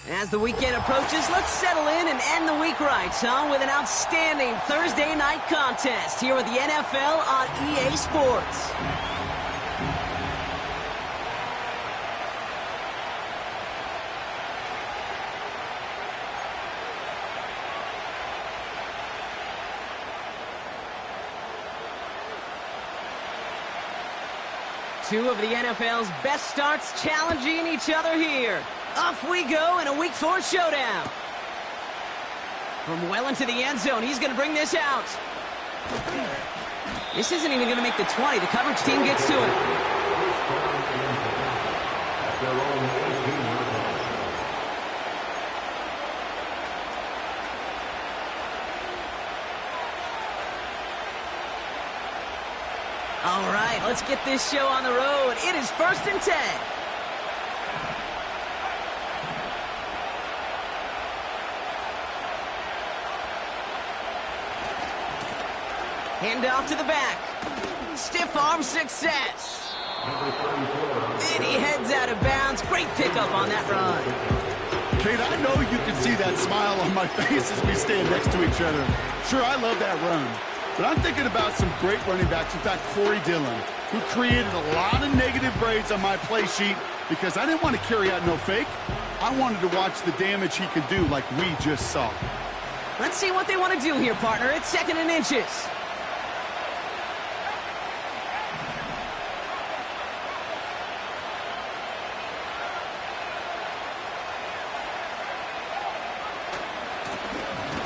As the weekend approaches, let's settle in and end the week right, with an outstanding Thursday night contest here with the NFL on EA Sports. Two of the NFL's best starts challenging each other here. Off we go in a Week 4 showdown. From well into the end zone, he's going to bring this out. This isn't even going to make the 20. The coverage team gets to it. All right, let's get this show on the road. It is 1st and 10. Hand off to the back. Stiff arm success. And he heads out of bounds. Great pickup on that run. Kate, I know you can see that smile on my face as we stand next to each other. Sure, I love that run. But I'm thinking about some great running backs. In fact, Corey Dillon, who created a lot of negative grades on my play sheet because I didn't want to carry out no fake. I wanted to watch the damage he could do like we just saw. Let's see what they want to do here, partner. It's 2nd and inches.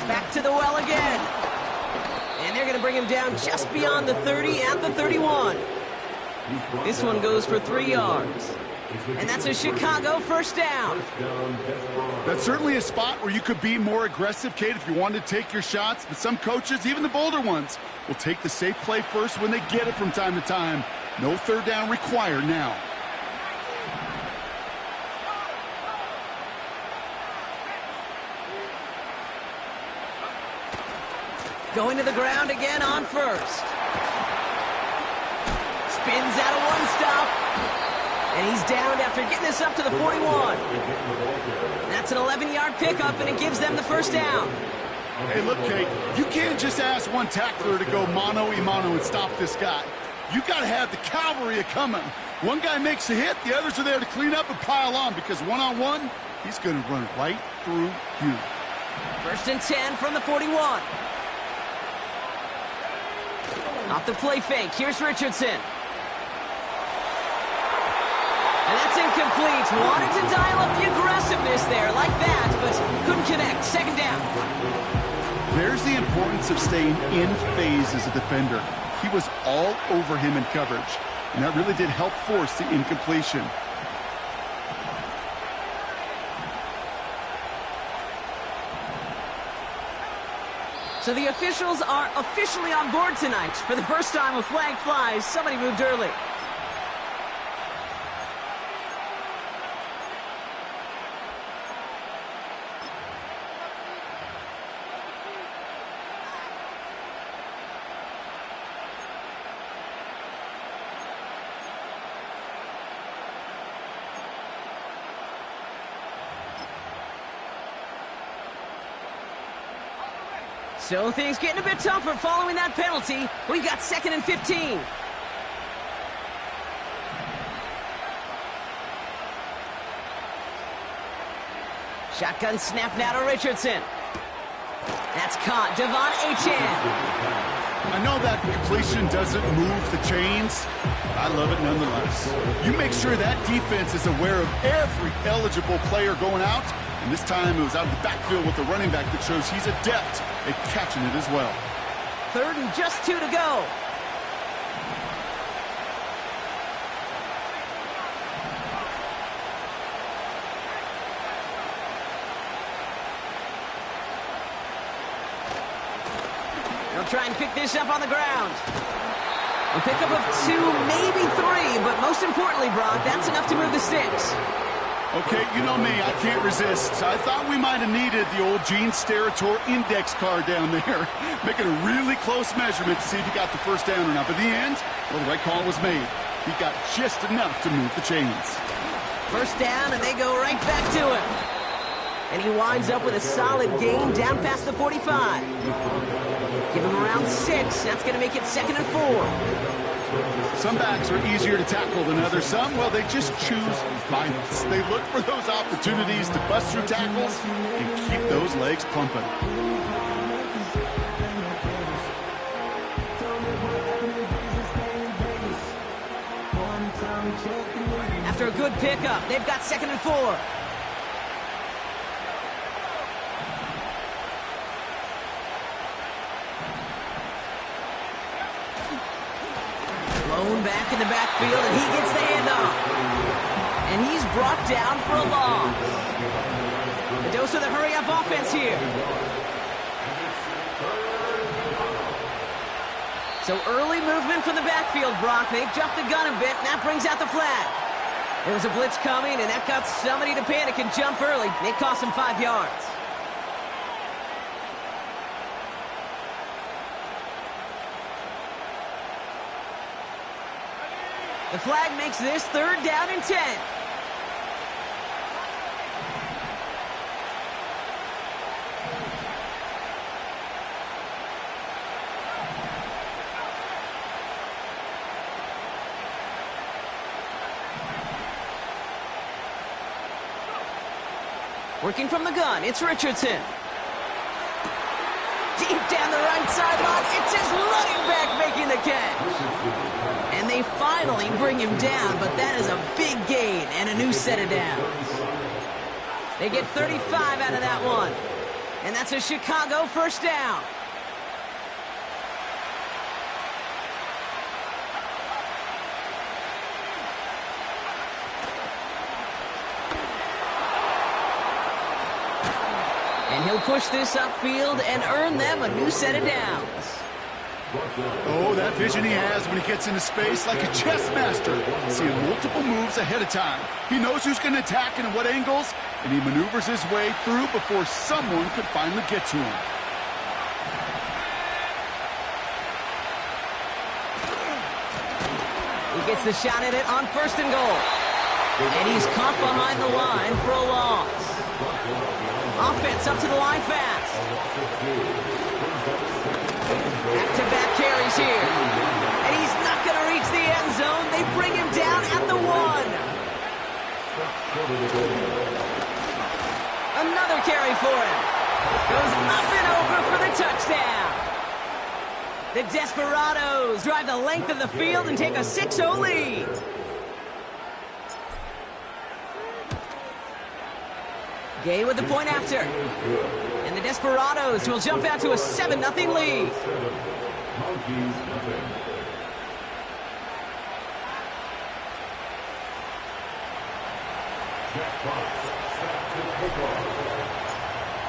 Back to the well again. And they're going to bring him down just beyond the 30 at the 31. This one goes for 3 yards. And that's a Chicago first down. That's certainly a spot where you could be more aggressive, Kate, if you wanted to take your shots. But some coaches, even the bolder ones, will take the safe play first when they get it from time to time. No 3rd down required now. Going to the ground again on 1st. Spins out of one stop. And he's downed after getting this up to the 41. That's an 11-yard pickup, and it gives them the first down. Hey, look, Kate, you can't just ask one tackler to go mano-a-mano and stop this guy. You got to have the cavalry coming. One guy makes a hit, the others are there to clean up and pile on because one-on-one, he's going to run right through you. 1st and 10 from the 41. Off the play fake, here's Richardson. And that's incomplete. Wanted to dial up the aggressiveness there like that, but couldn't connect. 2nd down. There's the importance of staying in phase as a defender. He was all over him in coverage, and that really did help force the incompletion. So the officials are officially on board tonight. For the first time, a flag flies. Somebody moved early. So things getting a bit tougher following that penalty. We've got 2nd and 15. Shotgun snap now to Richardson. That's caught. Devon Achane. I know that completion doesn't move the chains. I love it nonetheless. You make sure that defense is aware of every eligible player going out. And this time it was out of the backfield with the running back that shows he's adept at catching it as well. 3rd and just 2 to go. They'll try and pick this up on the ground. A pickup of 2, maybe 3, but most importantly, Brock, that's enough to move the sticks. Okay, you know me, I can't resist. I thought we might have needed the old Gene Steratore index card down there, making a really close measurement to see if he got the first down or not. But in the end, well, the right call was made. He got just enough to move the chains. First down, and they go right back to him. And he winds up with a solid gain down past the 45. Give him around 6. That's going to make it 2nd and 4. Some backs are easier to tackle than others. Some, well, they just choose violence. They look for those opportunities to bust through tackles and keep those legs pumping. After a good pickup, they've got 2nd and 4. Blown back in the backfield, and he gets the handoff. And he's brought down for a loss. A dose of the hurry-up offense here. So early movement from the backfield, Brock. They've jumped the gun a bit, and that brings out the flag. There was a blitz coming, and that got somebody to panic and jump early. It cost him 5 yards. The flag makes this 3rd down and 10. Working from the gun, it's Richardson. Deep down the right sideline, it's his running back making the catch. And they finally bring him down, but that is a big gain and a new set of downs. They get 35 out of that one. And that's a Chicago 1st down. And he'll push this upfield and earn them a new set of downs. Oh, that vision he has when he gets into space like a chess master, seeing multiple moves ahead of time. He knows who's going to attack and at what angles, and he maneuvers his way through before someone could finally get to him. He gets the shot at it on 1st and goal. And he's caught behind the line for a loss. Offense up to the line fast. Back-to-back carries here. And he's not going to reach the end zone. They bring him down at the 1. Another carry for him. Goes up and over for the touchdown. The Desperados drive the length of the field and take a 6-0 lead. Gay with the point after. And the Desperados will jump out to a 7-0 lead.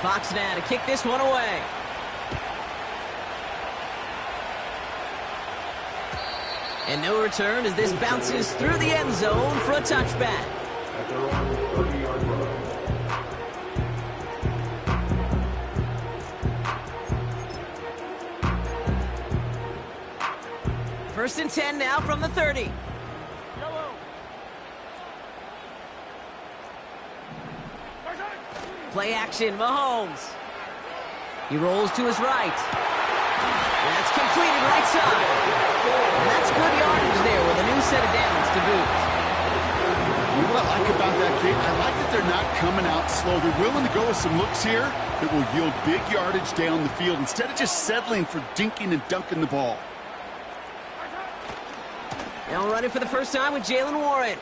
Fox now to kick this one away. And no return as this bounces through the end zone for a touchback. First and 10 now from the 30. Play action, Mahomes. He rolls to his right. And that's completed right side. And that's good yardage there with a new set of downs to boot. What I like about that, Kate, I like that they're not coming out slow. They're willing to go with some looks here that will yield big yardage down the field instead of just settling for dinking and dunking the ball. Now running for the first time with Jalen Warren.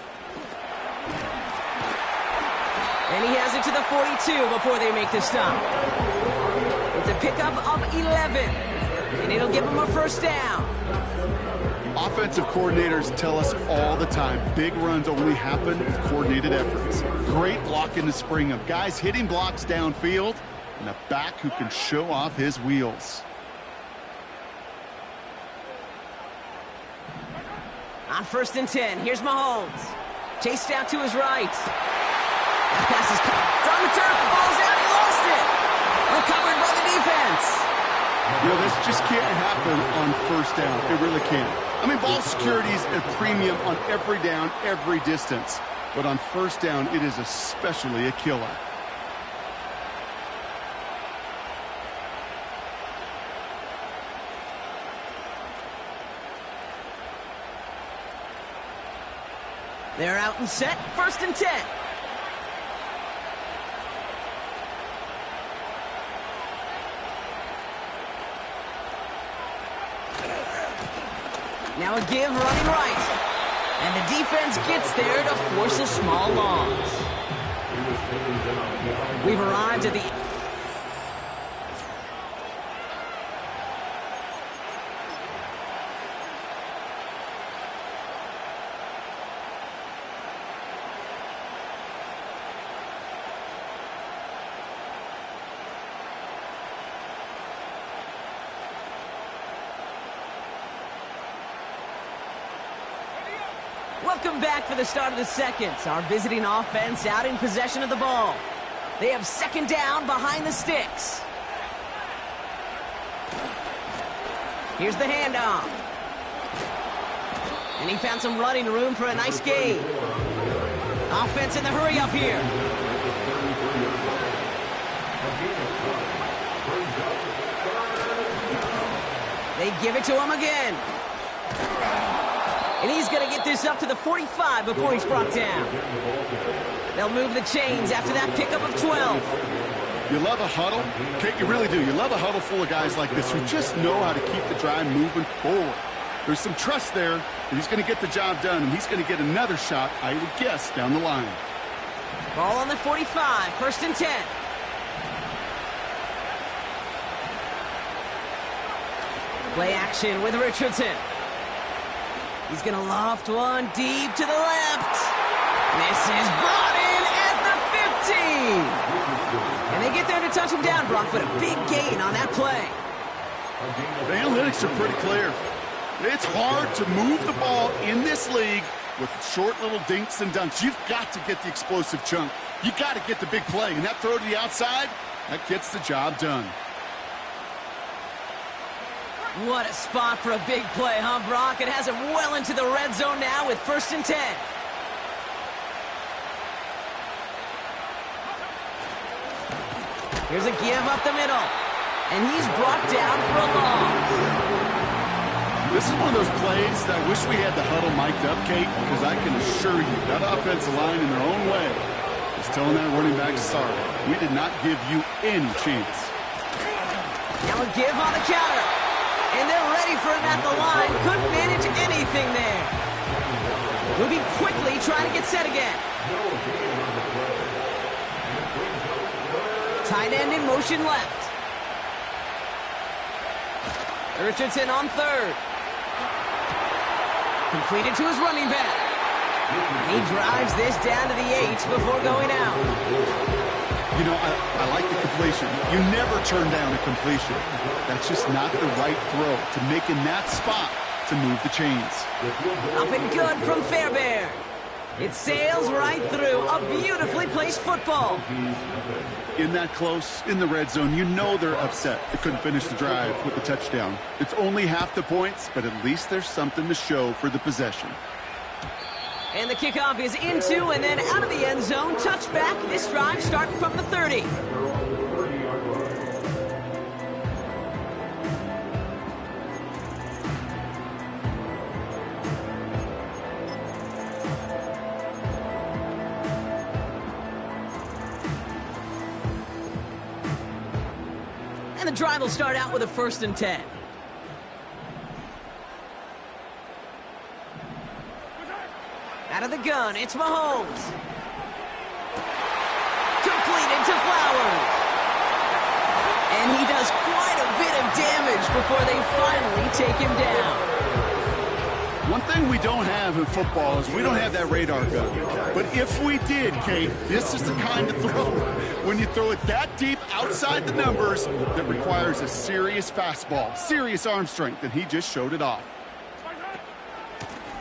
And he has it to the 42 before they make the stop. It's a pickup of 11. And it'll give him a 1st down. Offensive coordinators tell us all the time, big runs only happen with coordinated efforts. Great blocking to spring them. Guys hitting blocks downfield, and a back who can show off his wheels. On 1st and 10, here's Mahomes. Chased out to his right. That pass is on the turf, the ball's out, he lost it. Recovered by the defense. You know, this just can't happen on 1st down. It really can't. I mean, ball security is a premium on every down, every distance. But on 1st down, it is especially a killer. They're out and set, 1st and 10. Now a give running right. And the defense gets there to force a small loss. We've arrived at the... Welcome back for the start of the second. Our visiting offense out in possession of the ball. They have 2nd down behind the sticks. Here's the handoff. And he found some running room for a nice gain. Offense in the hurry up here. They give it to him again. And he's going to get this up to the 45 before he's brought down. They'll move the chains after that pickup of 12. You love a huddle? Kate, you really do. You love a huddle full of guys like this who just know how to keep the drive moving forward. There's some trust there that he's going to get the job done, and he's going to get another shot, I would guess, down the line. Ball on the 45, 1st and 10. Play action with Richardson. He's going to loft one deep to the left. This is brought in at the 15. And they get there to touch him down, Brock, but a big gain on that play. The analytics are pretty clear. It's hard to move the ball in this league with short little dinks and dunks. You've got to get the explosive chunk. You've got to get the big play. And that throw to the outside, that gets the job done. What a spot for a big play, huh, Brock? It has him well into the red zone now with 1st and 10. Here's a give up the middle. And he's brought down for a loss. This is one of those plays that I wish we had the huddle mic'd up, Kate, because I can assure you that offensive line in their own way is telling that running back, sorry, we did not give you any chance. Now a give on the counter. And they're ready for him at the line. Couldn't manage anything there. Moving quickly, trying to get set again. Tight end in motion left. Richardson on 3rd. Completed to his running back. He drives this down to the 8 before going out. You know, I like the completion. You never turn down a completion. That's just not the right throw to make in that spot to move the chains. Up and good from Fairbairn. It sails right through a beautifully placed football. In that close, in the red zone, you know they're upset. They couldn't finish the drive with the touchdown. It's only half the points, but at least there's something to show for the possession. And the kickoff is into and then out of the end zone. Touchback. This drive starting from the 30. And the drive will start out with a 1st and 10. Out of the gun, it's Mahomes. Completed to Flowers. And he does quite a bit of damage before they finally take him down. One thing we don't have in football is we don't have that radar gun. But if we did, Kate, this is the kind of throw when you throw it that deep outside the numbers that requires a serious fastball, serious arm strength, and he just showed it off.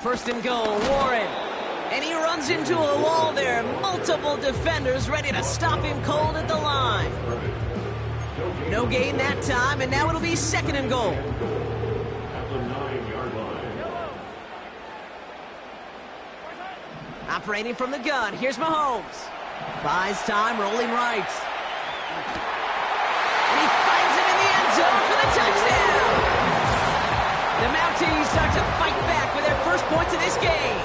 1st and goal, Warren. And he runs into a wall there. Multiple defenders ready to stop him cold at the line. No gain that time, and now it'll be 2nd and goal. Operating from the gun, here's Mahomes. Buys time, rolling right. And he finds him in the end zone for the touchdown. The Mounties start to fight back with their first points of this game.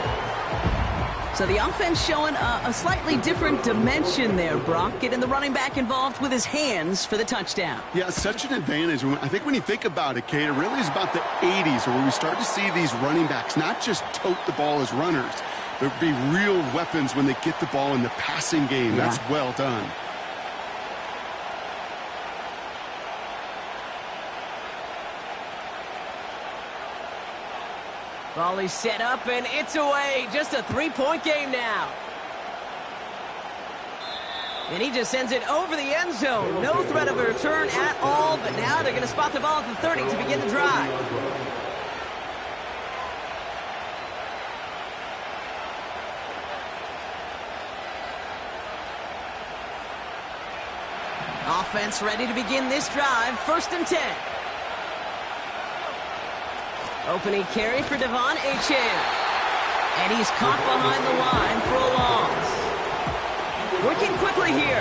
So the offense showing a slightly different dimension there, Brock, getting the running back involved with his hands for the touchdown. Yeah, such an advantage. I think when you think about it, Kate, it really is about the 80s where we start to see these running backs not just tote the ball as runners, but be real weapons when they get the ball in the passing game. Yeah. That's well done. Ball is set up, and it's away. Just a three-point game now. And he just sends it over the end zone. No threat of a return at all, but now they're going to spot the ball at the 30 to begin the drive. Offense ready to begin this drive. 1st and 10. Opening carry for Devon Achane. And he's caught behind the line for a loss. Working quickly here.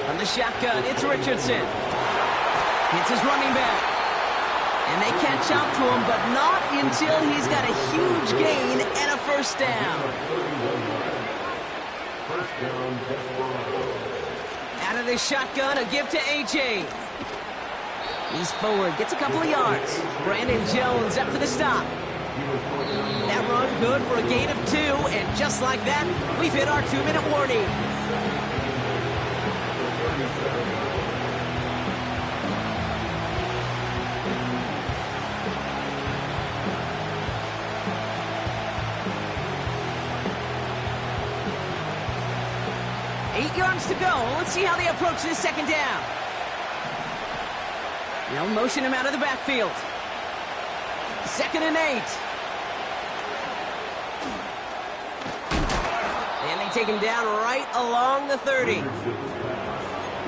On the shotgun, it's Richardson. It's his running back. And they catch up to him, but not until he's got a huge gain and a 1st down. Out of the shotgun, a give to AJ. He's forward, gets a couple of yards. Brandon Jones up for the stop. That run good for a gain of 2, and just like that, we've hit our 2-minute warning. Yards to go. Let's see how they approach this 2nd down. They'll motion him out of the backfield. 2nd and 8. And they take him down right along the 30.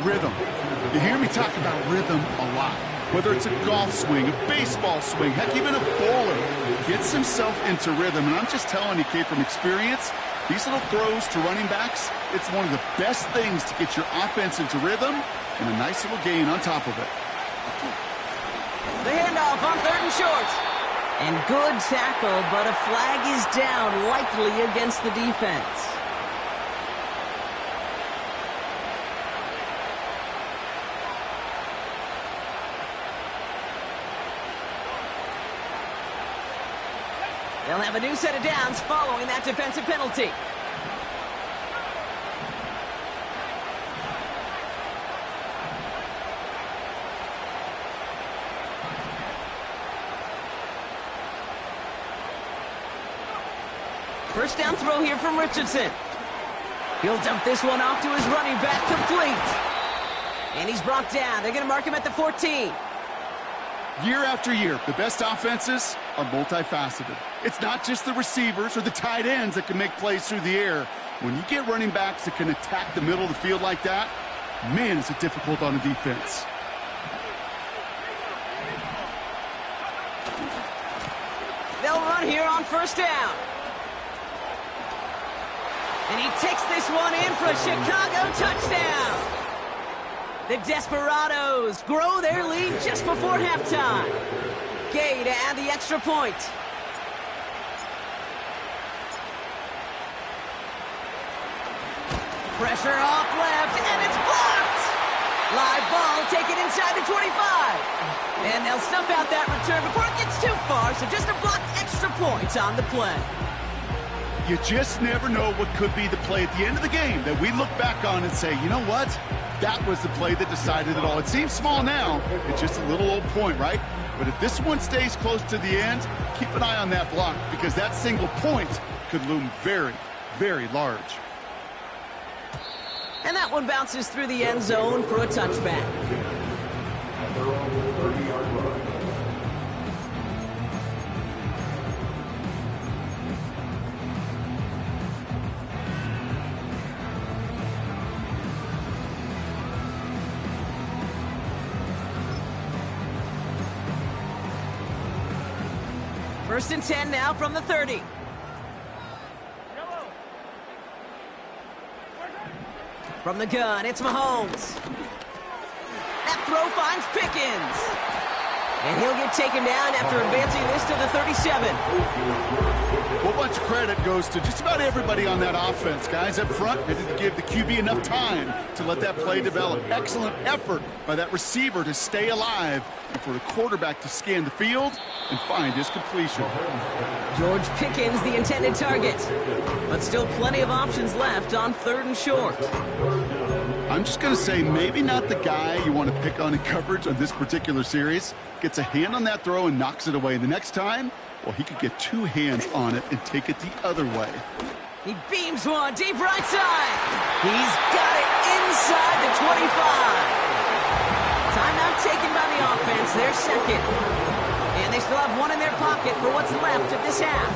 Rhythm. You hear me talk about rhythm a lot. Whether it's a golf swing, a baseball swing, heck, even a bowler gets himself into rhythm. And I'm just telling you, Kate, from experience, these little throws to running backs, it's one of the best things to get your offense into rhythm and a nice little gain on top of it. The handoff on 3rd and short. And good tackle, but a flag is down, likely against the defense. They'll have a new set of downs following that defensive penalty. First down throw here from Richardson. He'll dump this one off to his running back, complete. And he's brought down. They're going to mark him at the 14. Year after year, the best offenses are multifaceted. It's not just the receivers or the tight ends that can make plays through the air. When you get running backs that can attack the middle of the field like that, man, is it difficult on the defense. They'll run here on 1st down. And he takes this one in for a Chicago touchdown. The Desperados grow their lead just before halftime. Gay to add the extra point. Pressure off left, and it's blocked. Live ball taken inside the 25. And they'll snuff out that return before it gets too far, so just a blocked extra point on the play. You just never know what could be the play at the end of the game that we look back on and say, you know what? That was the play that decided it all. It seems small now. It's just a little old point, right? But if this one stays close to the end, keep an eye on that block because that single point could loom very, very large. And that one bounces through the end zone for a touchback. First and 10 now from the 30. From the gun, it's Mahomes. That throw finds Pickens. And he'll get taken down after advancing this to the 37. Well, a bunch of credit goes to just about everybody on that offense. Guys up front had to give the QB enough time to let that play develop. Excellent effort by that receiver to stay alive and for the quarterback to scan the field and find his completion. George Pickens, the intended target. But still plenty of options left on 3rd and short. I'm just going to say maybe not the guy you want to pick on in coverage on this particular series. Gets a hand on that throw and knocks it away. The next time, well, he could get 2 hands on it and take it the other way. He beams one deep right side. He's got it inside the 25. Timeout taken by the offense. Their second. And they still have one in their pocket for what's left of this half.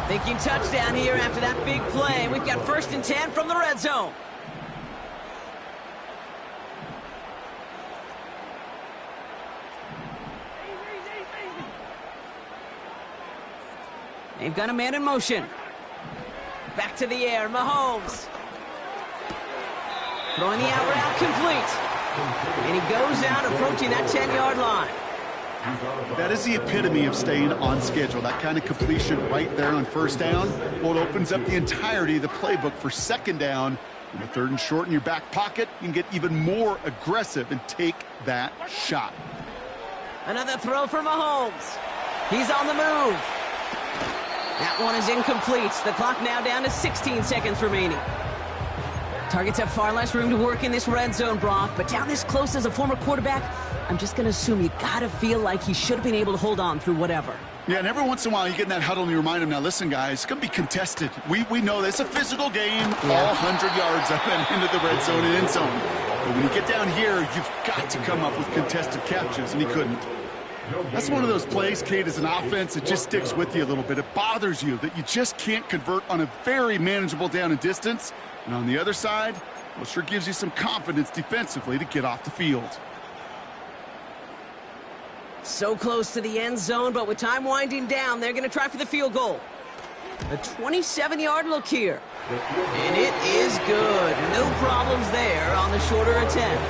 Thinking touchdown here after that big play. We've got 1st and 10 from the red zone. They've got a man in motion. Back to the air, Mahomes. Throwing the out route complete. And he goes out approaching that 10-yard line. That is the epitome of staying on schedule. That kind of completion right there on 1st down. Well, it opens up the entirety of the playbook for 2nd down. And the 3rd and short in your back pocket, you can get even more aggressive and take that shot. Another throw for Mahomes. He's on the move. That one is incomplete. The clock now down to 16 seconds remaining. Targets have far less room to work in this red zone, Brock, but down this close as a former quarterback, I'm just going to assume you got to feel like he should have been able to hold on through whatever. Yeah, and every once in a while you get in that huddle and you remind him, now listen, guys, it's going to be contested. We know this. It's a physical game, all 100 yards up and into the red zone and end zone. But when you get down here, you've got to come up with contested catches, and he couldn't. That's one of those plays, Kate, as an offense, it just sticks with you a little bit. It bothers you that you just can't convert on a very manageable down and distance. And on the other side, well, it sure gives you some confidence defensively to get off the field. So close to the end zone, but with time winding down, they're going to try for the field goal. A 27-yard look here. And it is good. No problems there on the shorter attempt.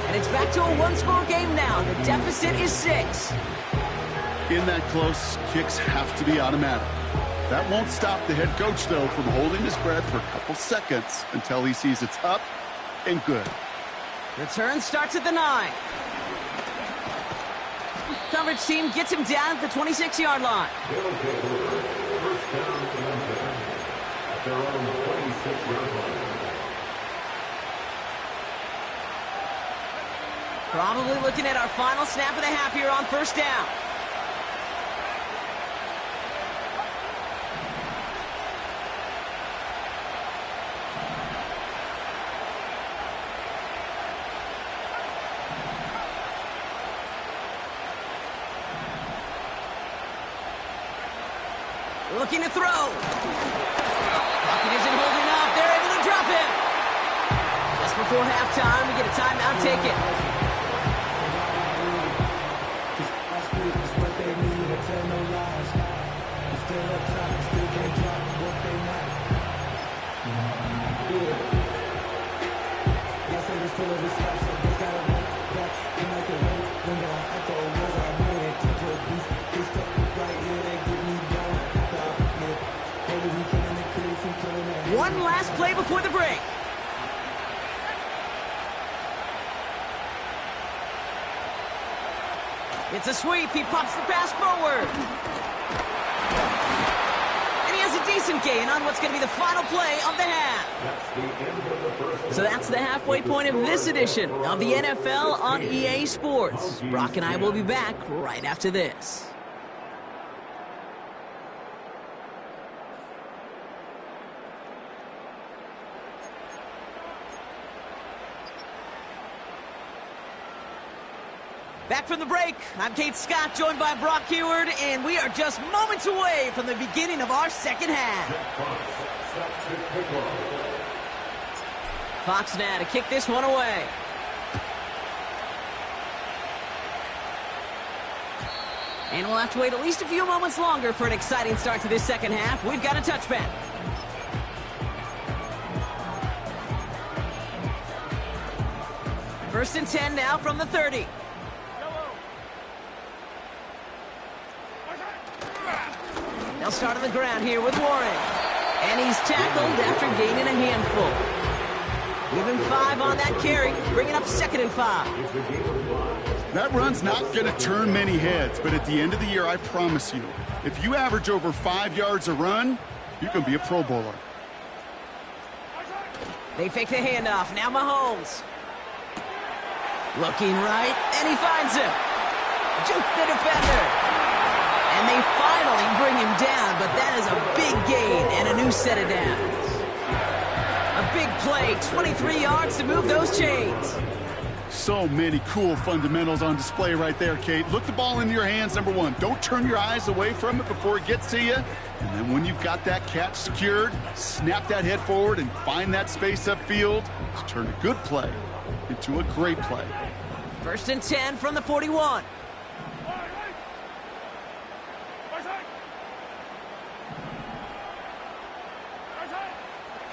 And it's back to a 1-score game now. The deficit is 6. In that close, kicks have to be automatic. That won't stop the head coach, though, from holding his breath for a couple seconds until he sees it's up and good. Return starts at the 9. Coverage team gets him down at the 26-yard line. Probably looking at our final snap of the half here on 1st down. Looking to throw. Pocket isn't holding up. They're able to drop him. Just before halftime, we get a timeout taken. One last play before the break. It's a sweep. He pops the pass forward. And he has a decent gain on what's going to be the final play of the half. So that's the halfway point of this edition of the NFL on EA Sports. Brock and I will be back right after this. Back from the break, I'm Kate Scott, joined by Brock Heward, and we are just moments away from the beginning of our second half. Fox now to kick this one away. And we'll have to wait at least a few moments longer for an exciting start to this second half. We've got a touchback. First and 10 now from the 30. They'll start on the ground here with Warren. And he's tackled after gaining a handful. Give him 5 on that carry, bringing up 2nd and 5. That run's not going to turn many heads, but at the end of the year, I promise you, if you average over 5 yards a run, you can be a Pro Bowler. They fake the handoff. Now Mahomes. Looking right, and he finds him. Juke the defender. And they finally bring him down, but that is a big gain and a new set of downs. A big play, 23 yards to move those chains. So many cool fundamentals on display right there, Kate. Look the ball into your hands, number one. Don't turn your eyes away from it before it gets to you. And then when you've got that catch secured, snap that head forward and find that space upfield to turn a good play into a great play. 1st and 10 from the 41.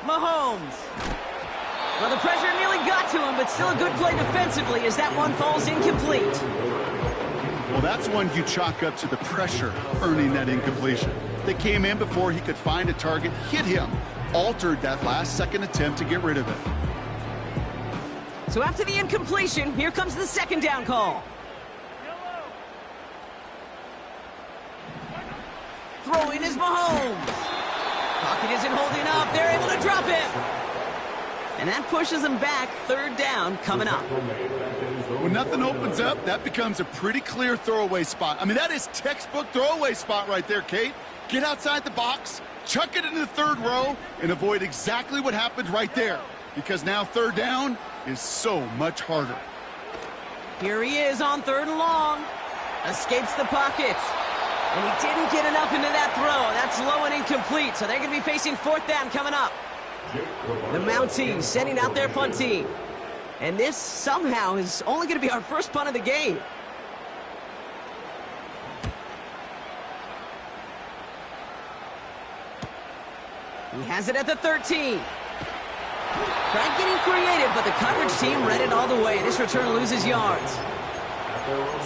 Mahomes. Well, the pressure nearly got to him, but still a good play defensively as that one falls incomplete. Well, that's one you chalk up to the pressure earning that incompletion. They came in before he could find a target, hit him, altered that last-second attempt to get rid of it. So after the incompletion, here comes the 2nd down call. Throwing is Mahomes. Pocket isn't holding up. They're able to drop him. And that pushes them back. 3rd down coming up. When nothing opens up, that becomes a pretty clear throwaway spot. I mean, that is textbook throwaway spot right there, Kate. Get outside the box, chuck it into the 3rd row, and avoid exactly what happened right there. Because now 3rd down is so much harder. Here he is on 3rd and long. Escapes the pocket. And he didn't get enough into that throw. That's low and incomplete, so they're going to be facing 4th down coming up. The Mounties sending out their punt team. And this somehow is only going to be our first punt of the game. He has it at the 13. Tried getting creative, but the coverage team read it all the way. This return loses yards.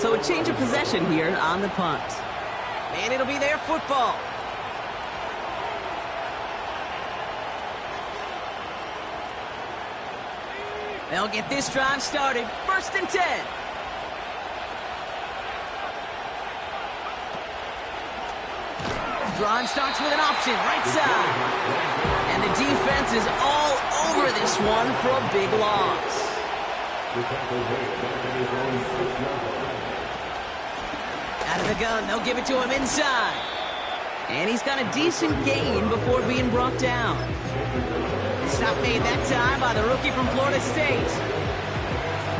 So a change of possession here on the punt. And it'll be their football. They'll get this drive started. 1st and 10. Drive starts with an option, right side. And the defense is all over this one for a big loss. Out of the gun, they'll give it to him inside. And he's got a decent gain before being brought down. Stop made that time by the rookie from Florida State.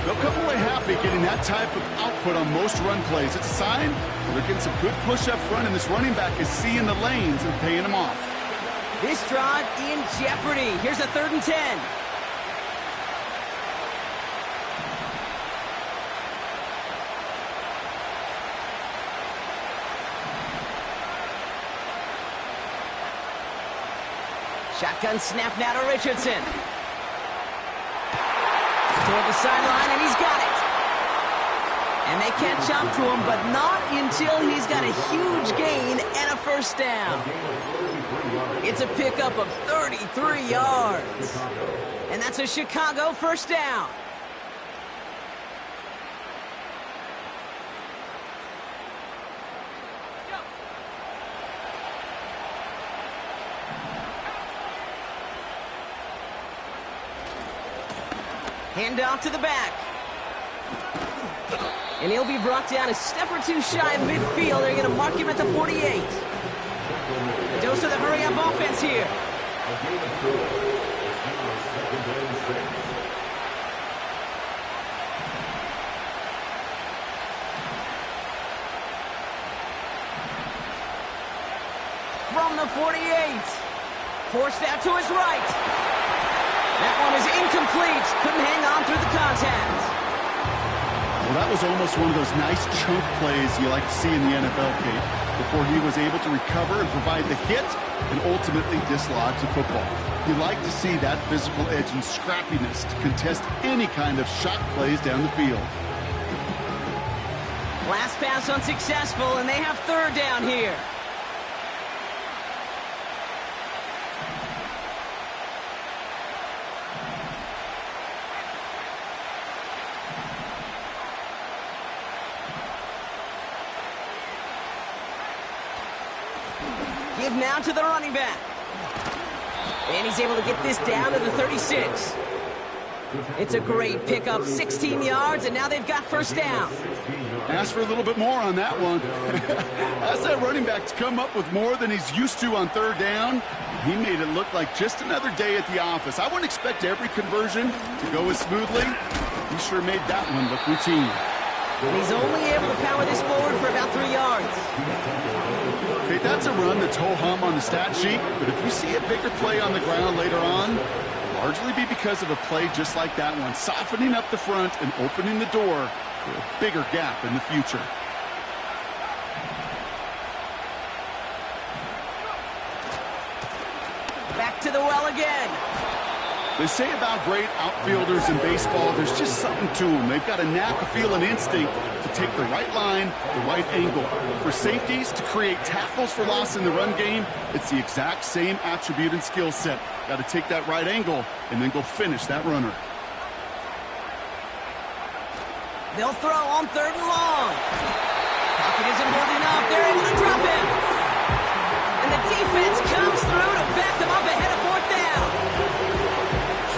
They'll come away happy getting that type of output on most run plays. It's a sign they're getting some good push up front, and this running back is seeing the lanes and paying them off. This drive in jeopardy. Here's a 3rd and 10. Shotgun snap now to Richardson. Toward the sideline, and he's got it. And they catch up to him, but not until he's got a huge gain and a 1st down. It's a pickup of 33 yards. And that's a Chicago 1st down. Handoff to the back. And he'll be brought down a step or two shy of midfield. They're going to mark him at the 48. A dose of the hurry-up offense here. From the 48. Forced out to his right. That one is incomplete. Couldn't hang on through the contact. Well, that was almost one of those nice chunk plays you like to see in the NFL, Kate, before he was able to recover and provide the hit and ultimately dislodge the football. You like to see that physical edge and scrappiness to contest any kind of shot plays down the field. Last pass unsuccessful, and they have 3rd down here. Give now to the running back. And he's able to get this down to the 36. It's a great pickup, 16 yards, and now they've got first down. Ask for a little bit more on that one. As that running back's come up with more than he's used to on third down, he made it look like just another day at the office. I wouldn't expect every conversion to go as smoothly. He sure made that one look routine. And he's only able to power this forward for about 3 yards. Okay, that's a run that's ho-hum on the stat sheet, but if you see a bigger play on the ground later on, largely be because of a play just like that one, softening up the front and opening the door for a bigger gap in the future. Back to the well again. They say about great outfielders in baseball, there's just something to them. They've got a knack, a feel, and instinct to take the right line, the right angle. For safeties, to create tackles for loss in the run game, it's the exact same attribute and skill set. Got to take that right angle and then go finish that runner. They'll throw on 3rd and long. Pocket isn't holding up. They're able to drop him. And the defense comes through to back them up ahead of 4th down.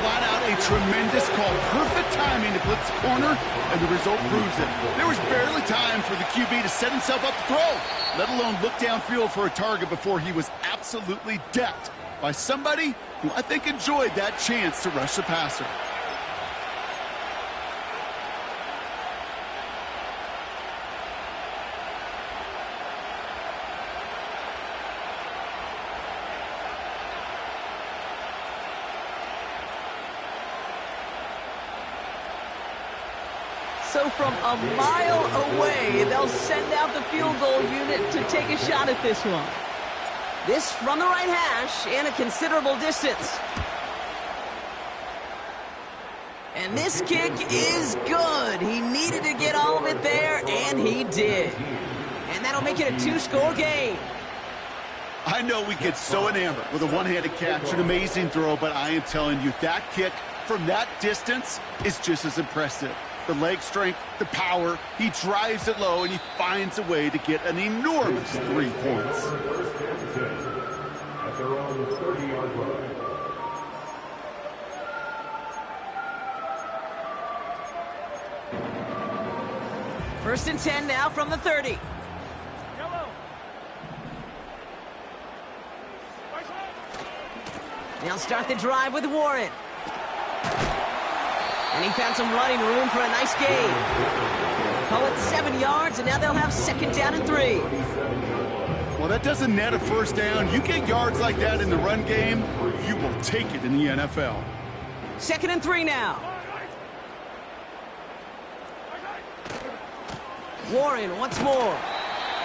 Flat out a tremendous call. Perfect timing to blitz the corner, and the result proves it. There was barely time for the QB to set himself up to throw, let alone look downfield for a target before he was absolutely decked by somebody who I think enjoyed that chance to rush the passer. So from a mile away, they'll send out the field goal unit to take a shot at this one. This from the right hash and a considerable distance. And this kick is good. He needed to get all of it there, and he did. And that'll make it a 2-score game. I know we get so enamored with a one-handed catch, an amazing throw, but I am telling you, that kick from that distance is just as impressive. The leg strength, the power, he drives it low, and he finds a way to get an enormous 3 points. At their own 30-yard line. First and 10 now from the 30. They'll start the drive with Warren. And he found some running room for a nice gain. Call it 7 yards, and now they'll have 2nd down and 3. Well, that doesn't net a first down. You get yards like that in the run game, you will take it in the NFL. 2nd and 3 now. Warren once more.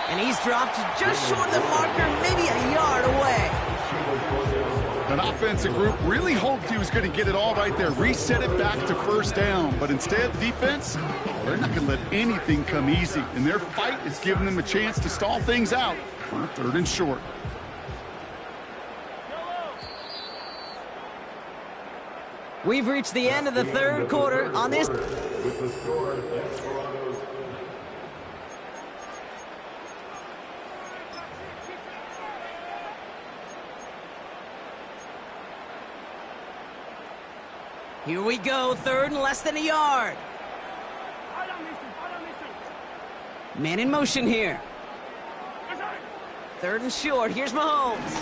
And he's dropped just short of the marker, maybe a yard away. An offensive group really hoped he was going to get it all right there, reset it back to first down. But instead, the defense, they're not going to let anything come easy. And their fight is giving them a chance to stall things out on a 3rd and short. We've reached the end of the 3rd quarter on this. With the score, Desperados. Here we go, 3rd and less than a yard. Man in motion here. 3rd and short, here's Mahomes.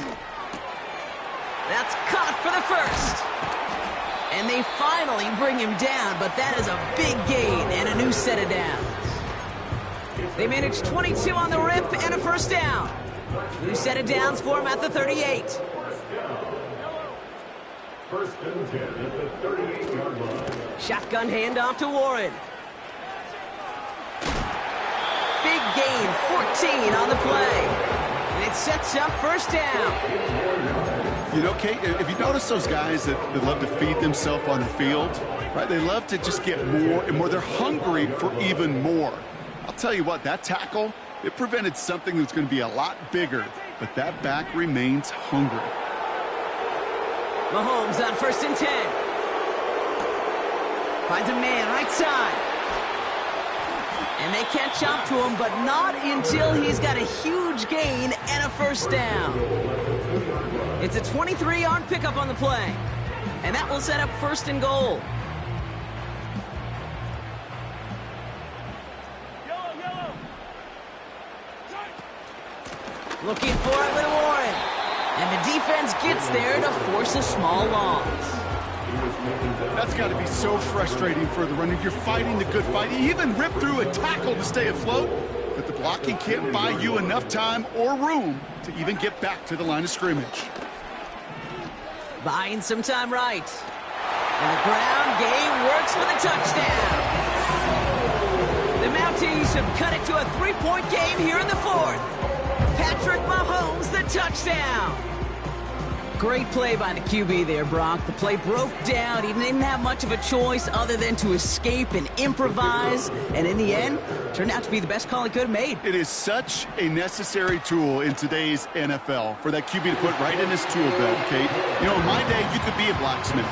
That's caught for the first. And they finally bring him down, but that is a big gain and a new set of downs. They managed 22 on the rip and a first down. New set of downs for him at the 38. First and 10 at the 38-yard line. Shotgun handoff to Warren. Big gain, 14 on the play. And it sets up first down. You know, Kate, if you notice those guys that love to feed themselves on the field, right? They love to just get more and more. They're hungry for even more. I'll tell you what, that tackle, it prevented something that's going to be a lot bigger, but that back remains hungry. Mahomes on 1st and 10. Finds a man right side. And they catch up to him, but not until he's got a huge gain and a first down. It's a 23-yard pickup on the play. And that will set up first and goal. Looking for it with Warren. And the defense gets there to force a small loss. That's got to be so frustrating for the runner. You're fighting the good fight. You even rip through a tackle to stay afloat, but the blocking can't buy you enough time or room to even get back to the line of scrimmage. Buying some time right. And the ground game works for the touchdown. The Mounties have cut it to a 3-point game here in the fourth. Patrick Mahomes, the touchdown. Great play by the QB there, Brock. The play broke down. He didn't have much of a choice other than to escape and improvise. And in the end, turned out to be the best call he could have made. It is such a necessary tool in today's NFL for that QB to put right in his tool belt, Kate. You know, in my day, you could be a blacksmith,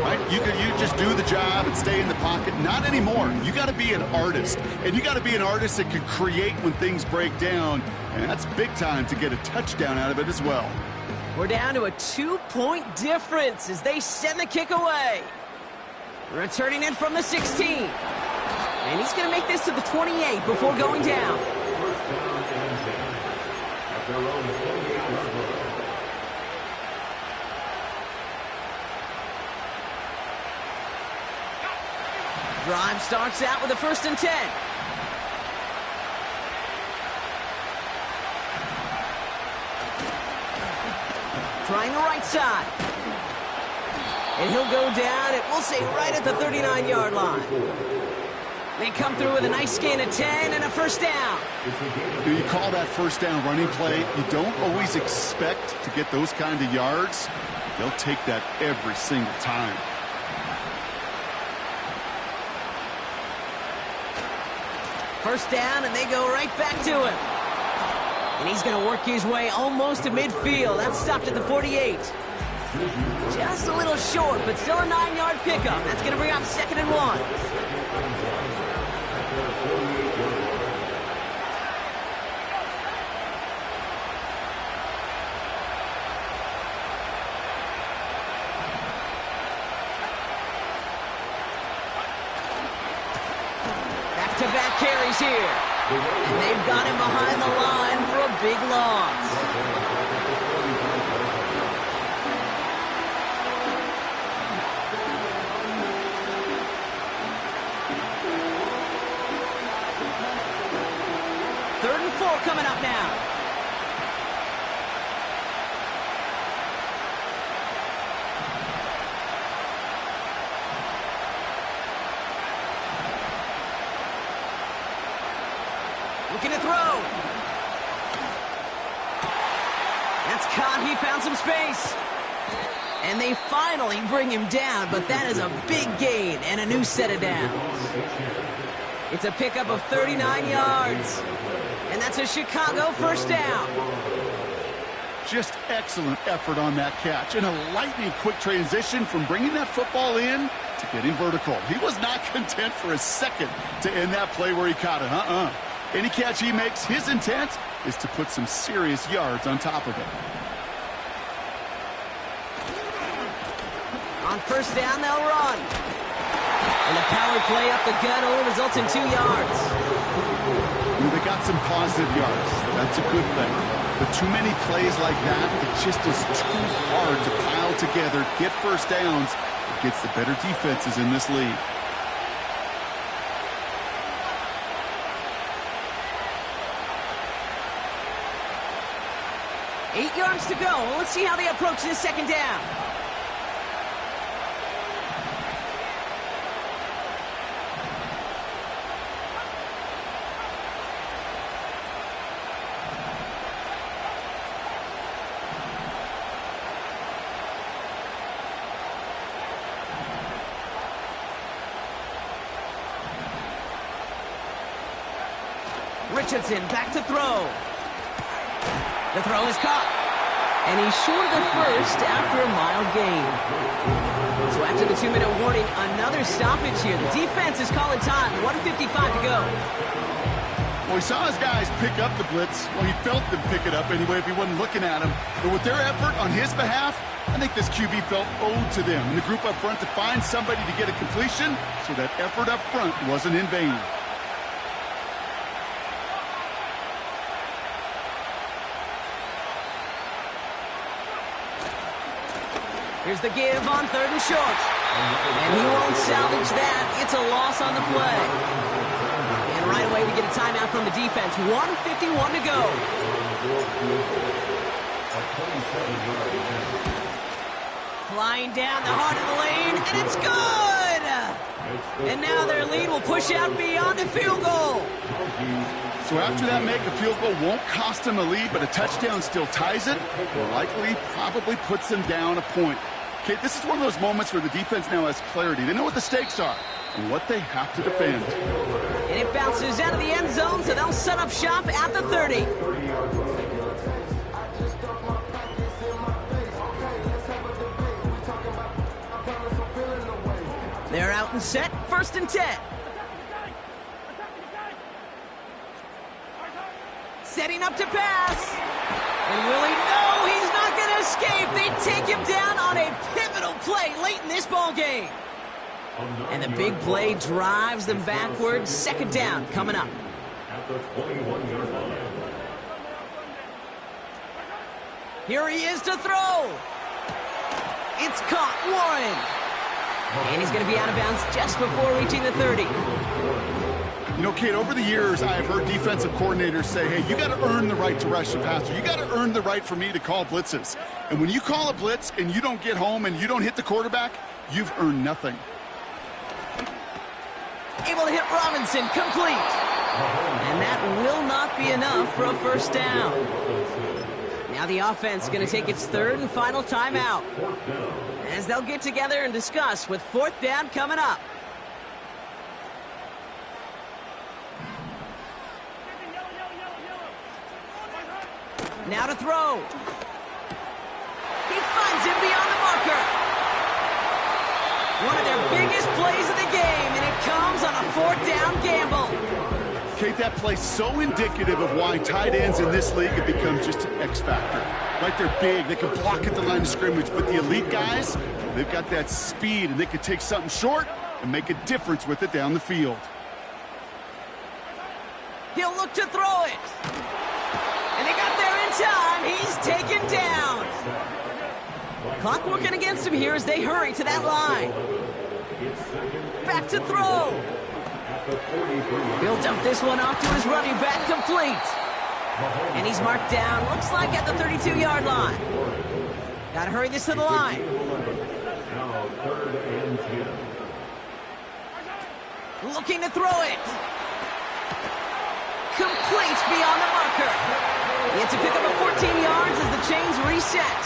right? You just do the job and stay in the pocket. Not anymore. You got to be an artist. And you got to be an artist that can create when things break down. And that's big time to get a touchdown out of it as well. We're down to a 2-point difference as they send the kick away. Returning it from the 16. And he's going to make this to the 28 before going down. Drive starts out with a 1st and 10. Trying the right side. And he'll go down, it will say right at the 39-yard line. They come through with a nice gain of 10 and a first down. Do you call that first down running play? You don't always expect to get those kind of yards. They'll take that every single time. First down, and they go right back to him. And he's going to work his way almost to midfield. That's stopped at the 48. Just a little short, but still a 9-yard pickup. That's going to bring up 2nd and 1. Back-to-back carries here. And they've got him behind the line for a big loss. Third and 4 coming up now. Looking to throw. That's caught. He found some space. And they finally bring him down, but that is a big gain and a new set of downs. It's a pickup of 39 yards. And that's a Chicago first down. Just excellent effort on that catch. And a lightning quick transition from bringing that football in to getting vertical. He was not content for a second to end that play where he caught it. Any catch he makes, his intent is to put some serious yards on top of it. On first down, they'll run. And the power play up the gut only results in 2 yards. They got some positive yards. That's a good thing. But too many plays like that, it just is too hard to pile together, get first downs against the better defenses in this league. Eight yards to go. Let's see how they approach this second down. Richardson back to throw. The throw is caught. And he's short of the first after a mild gain. So after the 2-minute warning, another stoppage here. The defense is calling time. 1:55 to go. Well, he saw his guys pick up the blitz. Well, he felt them pick it up anyway if he wasn't looking at him. But with their effort on his behalf, I think this QB felt owed to them and the group up front to find somebody to get a completion, so that effort up front wasn't in vain. Here's the give on 3rd and short. And he won't salvage that. It's a loss on the play. And right away we get a timeout from the defense. 1:51 to go. Flying down the heart of the lane, and it's good! And now their lead will push out beyond the field goal. So after that make, a field goal won't cost them a lead, but a touchdown still ties it, or likely probably puts them down a point. Okay, this is one of those moments where the defense now has clarity. They know what the stakes are and what they have to defend. And it bounces out of the end zone, so they'll set up shop at the 30. They're out and set, 1st and 10. Setting up to pass. And will he? No, he's not going to escape. They take him down on a pivotal play late in this ball game. And the big play drives them backwards. 2nd down coming up. At the 21-yard line. Here he is to throw. It's caught, Warren. And he's going to be out of bounds just before reaching the 30. You know, Kate, over the years, I've heard defensive coordinators say, hey, you got to earn the right to rush the passer. You got to earn the right for me to call blitzes. And when you call a blitz and you don't get home and you don't hit the quarterback, you've earned nothing. Able to hit Robinson, complete. And that will not be enough for a 1st down. Now the offense going to take its 3rd and final timeout, as they'll get together and discuss with 4th down coming up. Now to throw. He finds him beyond the marker. One of their biggest plays of the game, and it comes on a 4th down gamble. Kate, that play's so indicative of why tight ends in this league have become just an X factor. Right, they're big, they can block at the line of scrimmage, but the elite guys, they've got that speed, and they can take something short and make a difference with it down the field. He'll look to throw it. And they got there in time. He's taken down. Clock working against him here as they hurry to that line. Back to throw. He'll dump this one off to his running back, complete. And he's marked down, looks like at the 32-yard line. Got to hurry this to the line. Now 3rd and 10. Looking to throw it. Complete beyond the marker. He had to pick up a 14 yards as the chains reset.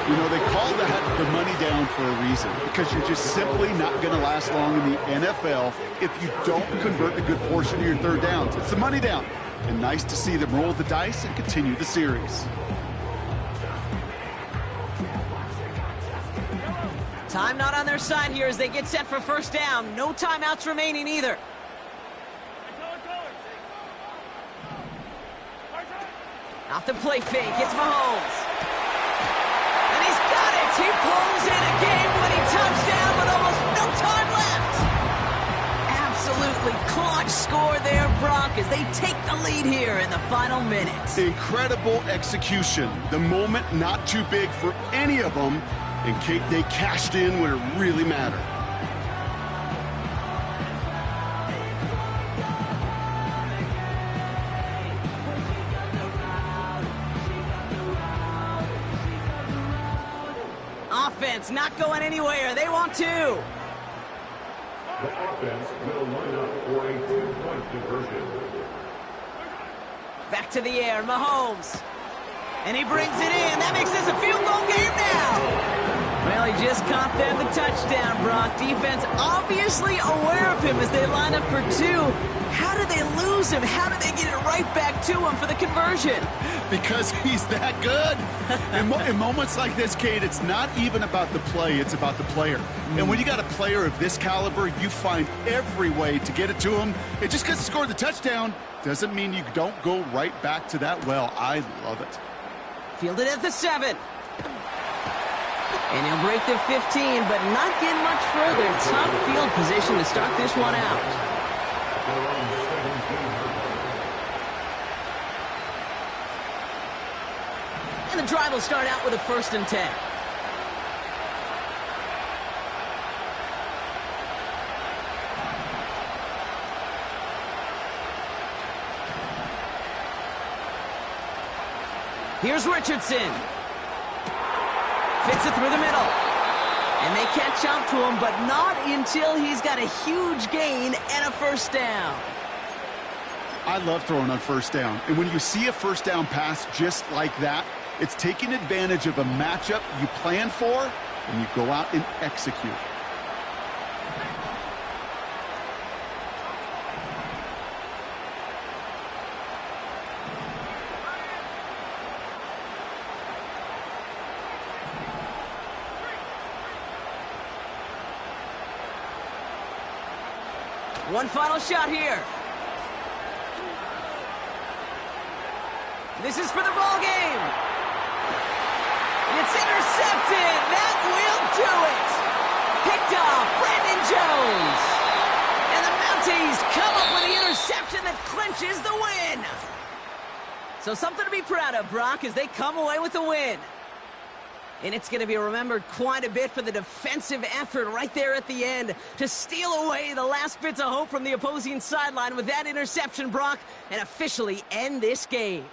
You know, they call that the money down for a reason, because you're just simply not going to last long in the NFL if you don't convert a good portion of your 3rd downs. It's the money down. And nice to see them roll the dice and continue the series. Time not on their side here as they get set for 1st down. No timeouts remaining either. Off the play fake, it's Mahomes. And he's got it! He pulls in a game-winning touchdown with almost no time left! Absolutely clutch score there, Brock, as they take the lead here in the final minutes. Incredible execution. The moment not too big for any of them, and Kate, they cashed in when it really mattered. Offense not going anywhere. They want to. The offense will line up for a 2-point conversion. Back to the air, Mahomes. And he brings it in. That makes this a field goal game now. Well, he just caught them the touchdown, Brock. Defense obviously aware of him as they line up for two. How did they lose him? How did they get it right back to him for the conversion? Because he's that good. In moments like this, Kate, it's not even about the play, it's about the player. And when you got a player of this caliber, you find every way to get it to him. It just because he scored the touchdown doesn't mean you don't go right back to that well. I love it. Fielded at the 7. And he'll break the 15, but not get much further. Tough field position to start this one out. And the drive will start out with a 1st and 10. Here's Richardson. Fits it through the middle. And they catch up to him, but not until he's got a huge gain and a 1st down. I love throwing on 1st down. And when you see a 1st down pass just like that, it's taking advantage of a matchup you plan for, and you go out and execute. One final shot here. This is for the ball game. It's intercepted. That will do it. Picked off Brandon Jones. And the Mounties come up with the interception that clinches the win. So something to be proud of, Brock, as they come away with the win. And it's going to be remembered quite a bit for the defensive effort right there at the end to steal away the last bits of hope from the opposing sideline with that interception, Brock, and officially end this game.